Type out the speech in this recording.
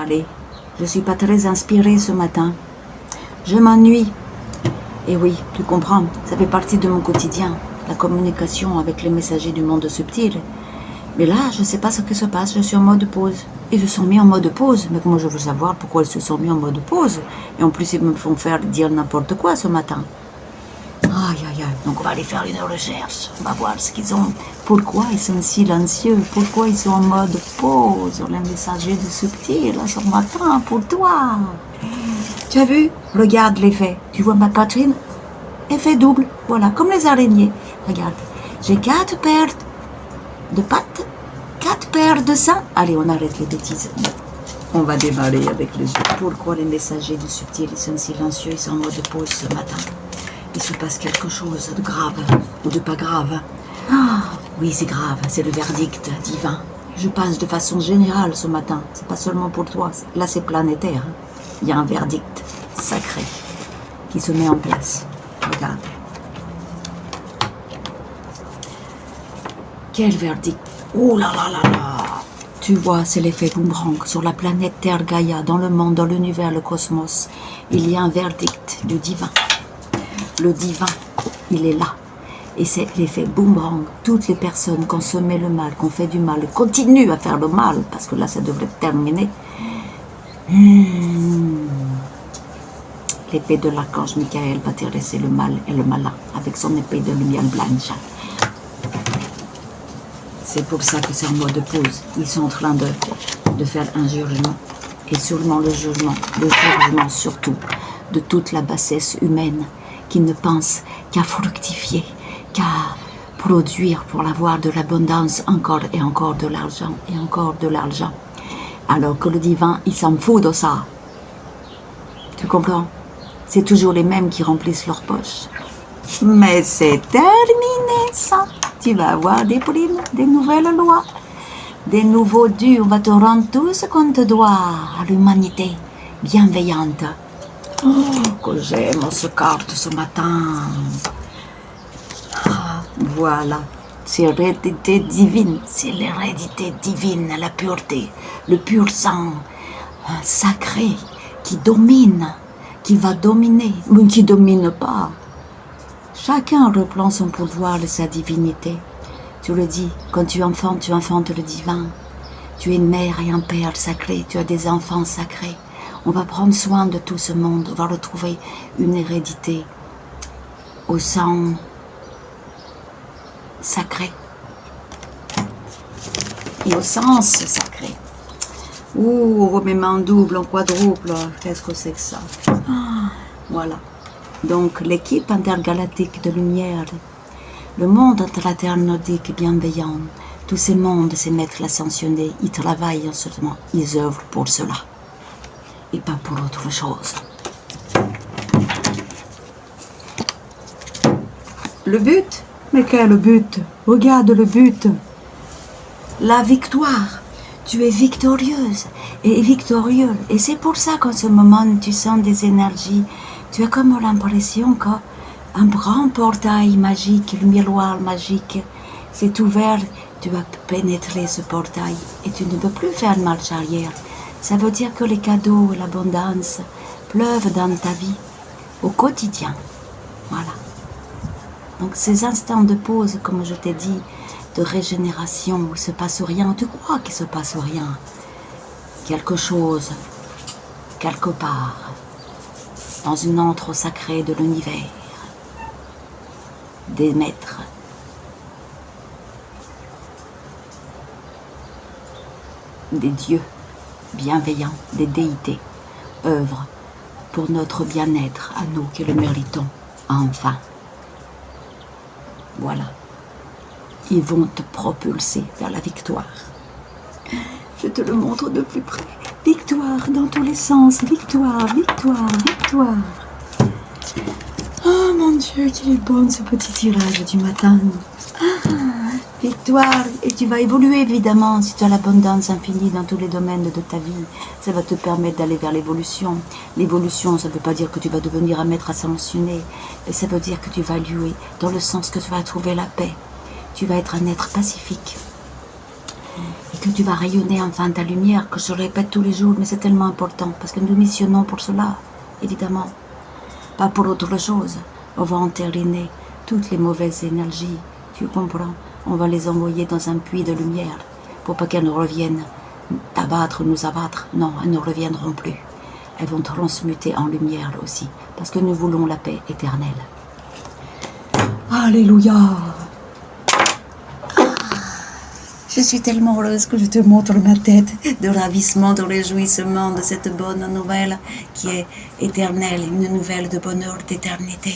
Allez, je suis pas très inspirée ce matin. Je m'ennuie. Et oui, tu comprends, ça fait partie de mon quotidien, la communication avec les messagers du monde subtil. Mais là, je ne sais pas ce qui se passe, je suis en mode pause. Ils se sont mis en mode pause, mais moi je veux savoir pourquoi ils se sont mis en mode pause. Et en plus, ils me font faire dire n'importe quoi ce matin. Aïe, aïe, aïe. Donc on va aller faire une recherche, on va voir ce qu'ils ont. Pourquoi ils sont silencieux, pourquoi ils sont en mode pause, les messagers du subtil, ce matin, pour toi. Tu as vu? Regarde l'effet. Tu vois ma Catherine? Effet double. Voilà, comme les araignées. Regarde. J'ai 4 paires de pattes, 4 paires de seins. Allez, on arrête les bêtises. On va démarrer avec les yeux. Pourquoi les messagers du subtil, ils sont silencieux, ils sont en mode pause ce matin? Il se passe quelque chose de grave ou de pas grave. Ah, oui, c'est grave, c'est le verdict divin. Je passe de façon générale ce matin. C'est pas seulement pour toi. Là, c'est planétaire. Il y a un verdict sacré qui se met en place. Regarde. Quel verdict? Oh là là là là! Tu vois, c'est l'effet boomerang. Sur la planète Terre Gaïa, dans le monde, dans l'univers, le cosmos, il y a un verdict du divin. Le divin, il est là. Et c'est l'effet boomerang. Toutes les personnes qui ont semé le mal, qui ont fait du mal, continuent à faire le mal, parce que là, ça devrait terminer. L'épée de l'archange Michael va terrasser le mal et le malin avec son épée de lumière blanche. C'est pour ça que c'est en mode pause. Ils sont en train de faire un jugement. Et sûrement le jugement surtout de toute la bassesse humaine qui ne pense qu'à fructifier, qu'à produire pour avoir de l'abondance encore et encore de l'argent et encore de l'argent. Alors que le divin, il s'en fout de ça. Tu comprends? C'est toujours les mêmes qui remplissent leurs poches. Mais c'est terminé ça. Tu vas avoir des primes, des nouvelles lois, des nouveaux dus. On va te rendre tout ce qu'on te doit à l'humanité bienveillante. Oh, que j'aime ce carte ce matin. Ah, voilà. C'est l'hérédité divine. C'est l'hérédité divine, la pureté, le pur sang sacré qui domine, qui va dominer, mais qui ne domine pas. Chacun reprend son pouvoir et sa divinité. Tu le dis, quand tu enfantes le divin. Tu es une mère et un père sacré, tu as des enfants sacrés. On va prendre soin de tout ce monde, on va retrouver une hérédité au sang sacré et au sens sacré. Ouh, on remet en double, en quadruple, qu'est-ce que c'est que ça? Ah, voilà. Donc l'équipe intergalactique de lumière, le monde internordique bienveillant, tous ces mondes, ces maîtres ascensionnés, ils travaillent en ce moment, ils œuvrent pour cela. Et pas pour autre chose. Le but? Mais quel but? Regarde le but. La victoire. Tu es victorieuse et victorieux. Et c'est pour ça qu'en ce moment, tu sens des énergies. Tu as comme l'impression qu'un grand portail magique, le miroir magique, s'est ouvert. Tu vas pénétrer ce portail et tu ne peux plus faire marche arrière. Ça veut dire que les cadeaux et l'abondance pleuvent dans ta vie au quotidien. Voilà. Donc ces instants de pause, comme je t'ai dit, de régénération, où il ne se passe rien, tu crois qu'il ne se passe rien. Quelque chose, quelque part, dans une antre sacrée de l'univers, des maîtres, des dieux bienveillants, des déités, œuvrent pour notre bien-être à nous qui le méritons, enfin. Voilà. Ils vont te propulser vers la victoire. Je te le montre de plus près. Victoire dans tous les sens. Victoire, victoire, victoire. Oh mon Dieu, qu'il est bon ce petit tirage du matin. Ah, victoire. Et tu vas évoluer évidemment si tu as l'abondance infinie dans tous les domaines de ta vie. Ça va te permettre d'aller vers l'évolution. L'évolution, ça ne veut pas dire que tu vas devenir un maître ascensionné, mais ça veut dire que tu vas évoluer dans le sens que tu vas trouver la paix. Tu vas être un être pacifique. et que tu vas rayonner enfin ta lumière, que je répète tous les jours, mais c'est tellement important, parce que nous missionnons pour cela, évidemment, pas pour autre chose. On va entériner toutes les mauvaises énergies, tu comprends? On va les envoyer dans un puits de lumière, pour pas qu'elles reviennent t'abattre, nous abattre. Non, elles ne reviendront plus. Elles vont transmuter en lumière aussi, parce que nous voulons la paix éternelle. Alléluia! Je suis tellement heureuse que je te montre ma tête de ravissement, de réjouissement de cette bonne nouvelle qui est éternelle, une nouvelle de bonheur, d'éternité.